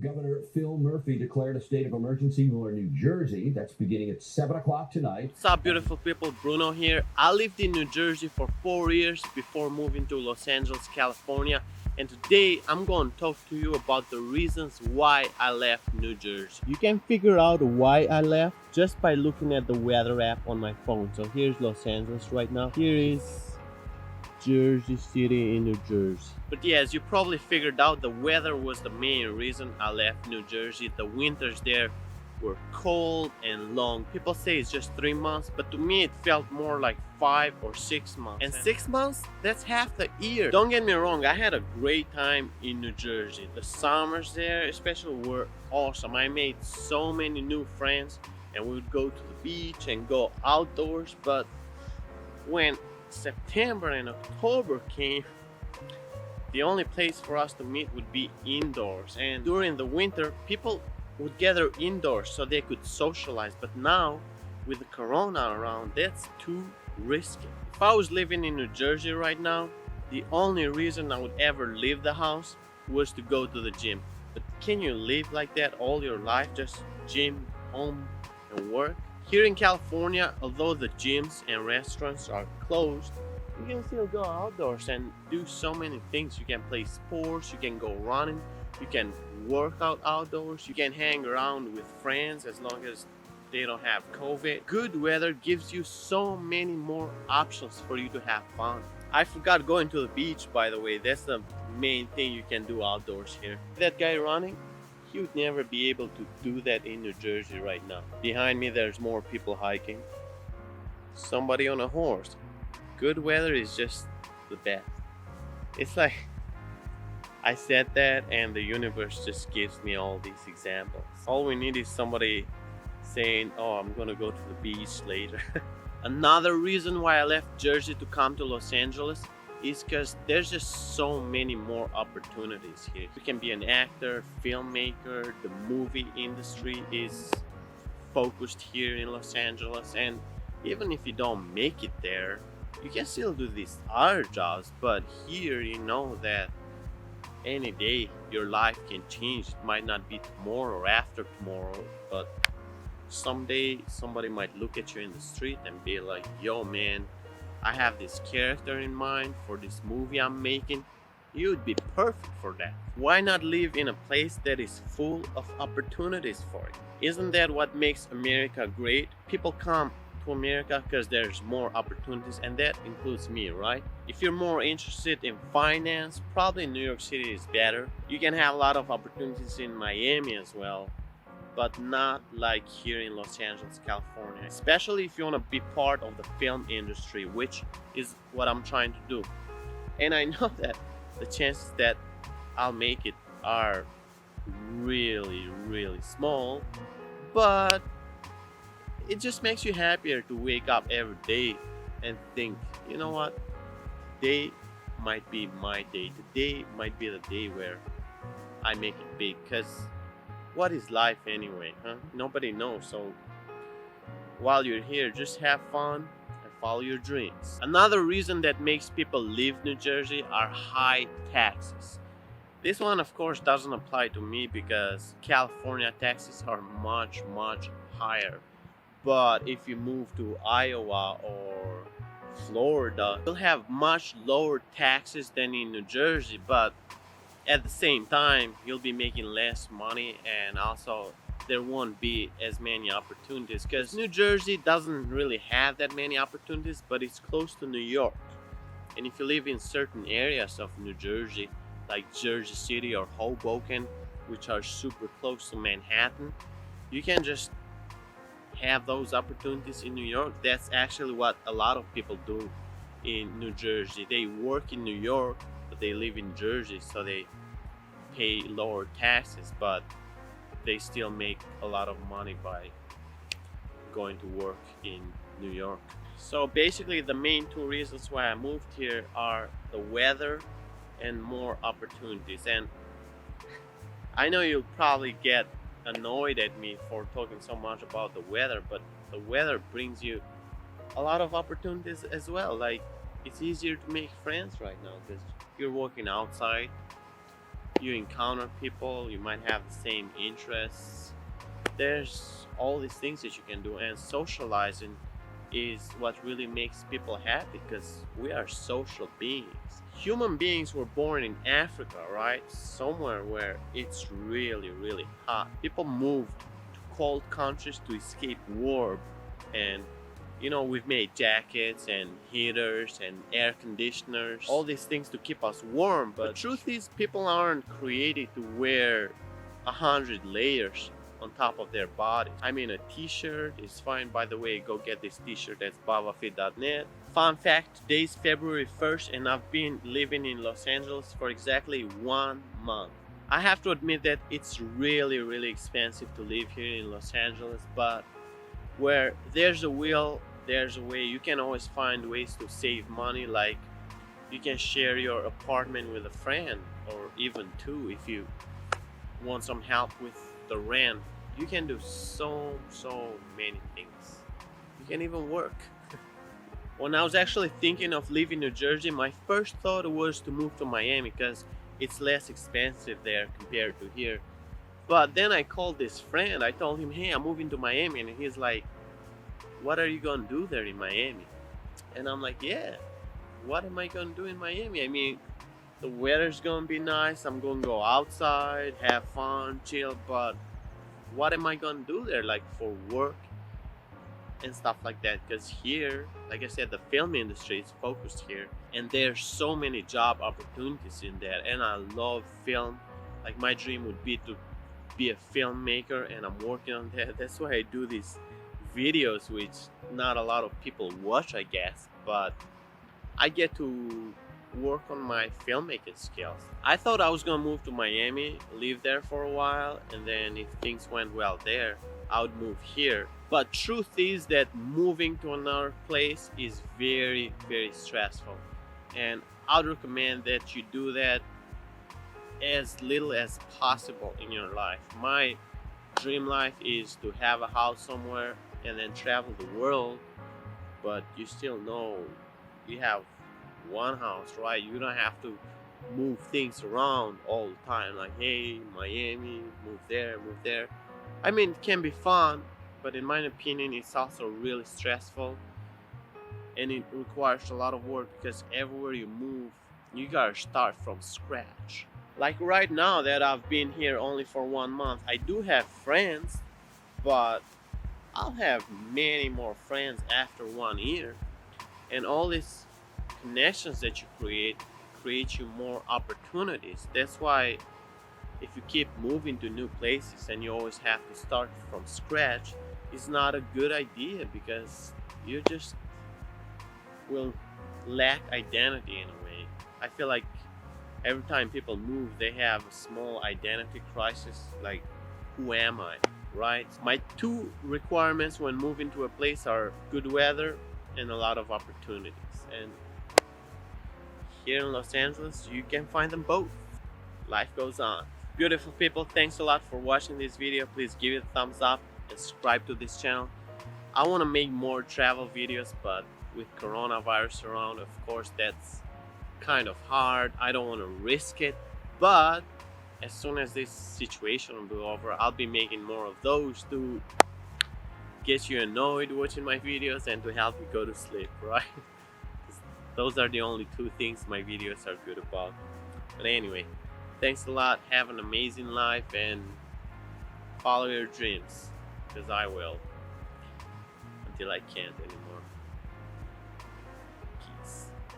Governor Phil Murphy declared a state of emergency over New Jersey. That's beginning at 7 o'clock tonight. What's up, beautiful people? Bruno here. I lived in New Jersey for 4 years before moving to Los Angeles, California. And today I'm going to talk to you about the reasons why I left New Jersey. You can figure out why I left just by looking at the weather app on my phone. So here's Los Angeles right now. Here is Jersey City in New Jersey. But yeah, as you probably figured out, the weather was the main reason I left New Jersey. The winters there were cold and long. People say it's just 3 months, but to me it felt more like 5 or 6 months. And 6 months, that's half the year. Don't get me wrong, I had a great time in New Jersey. The summers there especially were awesome. I made so many new friends and we would go to the beach and go outdoors. But when September and October came, the only place for us to meet would be indoors. And during the winter, people would gather indoors so they could socialize. But now, with the corona around, that's too risky. If I was living in New Jersey right now, the only reason I would ever leave the house was to go to the gym. But can you live like that all your life? Just gym, home, and work? Here in California, although the gyms and restaurants are closed, you can still go outdoors and do so many things. You can play sports, you can go running, you can work out outdoors, you can hang around with friends as long as they don't have COVID. Good weather gives you so many more options for you to have fun. I forgot going to the beach, by the way. That's the main thing you can do outdoors here. That guy running, he would never be able to do that in New Jersey right now. Behind me there's more people hiking. Somebody on a horse. Good weather is just the best. It's like I said that and the universe just gives me all these examples. All we need is somebody saying, oh, I'm gonna go to the beach later. Another reason why I left Jersey to come to Los Angeles is because there's just so many more opportunities here. You can be an actor, filmmaker, the movie industry is focused here in Los Angeles, and even if you don't make it there, you can still do these other jobs. But here you know that any day your life can change. It might not be tomorrow or after tomorrow, but someday somebody might look at you in the street and be like, yo man, I have this character in mind for this movie I'm making. You would be perfect for that. Why not live in a place that is full of opportunities for you? Isn't that what makes America great? People come to America because there's more opportunities, and that includes me, right? If you're more interested in finance, probably New York City is better. You can have a lot of opportunities in Miami as well, but not like here in Los Angeles, California. Especially if you want to be part of the film industry, which is what I'm trying to do. And I know that the chances that I'll make it are really, really small, but it just makes you happier to wake up every day and think, you know what? Today might be my day. Today might be the day where I make it big. Because what is life anyway, huh? Nobody knows. So while you're here, just have fun and follow your dreams. Another reason that makes people leave New Jersey are high taxes. This one, of course, doesn't apply to me because California taxes are much, much higher. But if you move to Iowa or Florida, you'll have much lower taxes than in New Jersey, but at the same time, you'll be making less money, and also there won't be as many opportunities because New Jersey doesn't really have that many opportunities, but it's close to New York. And if you live in certain areas of New Jersey, like Jersey City or Hoboken, which are super close to Manhattan, you can just have those opportunities in New York. That's actually what a lot of people do in New Jersey. They work in New York, but they live in Jersey, so they pay lower taxes, but they still make a lot of money by going to work in New York. So basically the main two reasons why I moved here are the weather and more opportunities. And I know you'll probably get annoyed at me for talking so much about the weather, but the weather brings you a lot of opportunities as well. Like, it's easier to make friends right now because you're walking outside, you encounter people, you might have the same interests. There's all these things that you can do, and socializing is what really makes people happy because we are social beings. Human beings were born in Africa, right? Somewhere where it's really hot. People move to cold countries to escape war, and we've made jackets and heaters and air conditioners, all these things to keep us warm. But the truth is, people aren't created to wear 100 layers on top of their body. I mean, a t-shirt is fine. By the way, go get this t-shirt at bavafit.net. Fun fact, today's February 1st and I've been living in Los Angeles for exactly 1 month. I have to admit that it's really expensive to live here in Los Angeles, but where there's a will, there's a way. You can always find ways to save money, like you can share your apartment with a friend or even two if you want some help with the rent. You can do so many things. You can even work. When I was actually thinking of leaving New Jersey, my first thought was to move to Miami because it's less expensive there compared to here. But then I called this friend. I told him, hey, I'm moving to Miami, and he's like, what are you gonna do there in Miami? And I'm like, yeah, what am I gonna do in Miami? I mean, the weather's gonna be nice, I'm gonna go outside, have fun, chill, but what am I gonna do there, like for work and stuff like that? Because here, like I said, the film industry is focused here, and there's so many job opportunities in there, and I love film. Like, my dream would be to be a filmmaker, and I'm working on that. That's why I do these videos, which not a lot of people watch, I guess, but I get to work on my filmmaking skills. I thought I was gonna move to Miami, live there for a while, and then if things went well there, I would move here. But truth is that moving to another place is very stressful, and I'd recommend that you do that as little as possible in your life. My dream life is to have a house somewhere and then travel the world, but you still know you have one house, right? You don't have to move things around all the time, like, hey, Miami, move there. I mean, it can be fun, but in my opinion, it's also really stressful, and it requires a lot of work because everywhere you move, you gotta start from scratch. Like right now that I've been here only for 1 month, I do have friends, but I'll have many more friends after 1 year, and all these connections that you create you more opportunities. That's why if you keep moving to new places and you always have to start from scratch, it's not a good idea because you just will lack identity in a way. I feel like every time people move, they have a small identity crisis, like, who am I, right? My 2 requirements when moving to a place are good weather and a lot of opportunities. And here in Los Angeles, you can find them both. Life goes on. Beautiful people, thanks a lot for watching this video. Please give it a thumbs up and subscribe to this channel. I want to make more travel videos, but with coronavirus around, of course, that's kind of hard. I don't want to risk it, but as soon as this situation will be over, I'll be making more of those to get you annoyed watching my videos and to help you go to sleep, right? Those are the only 2 things my videos are good about. But anyway, thanks a lot. Have an amazing life and follow your dreams, because I will until I can't anymore.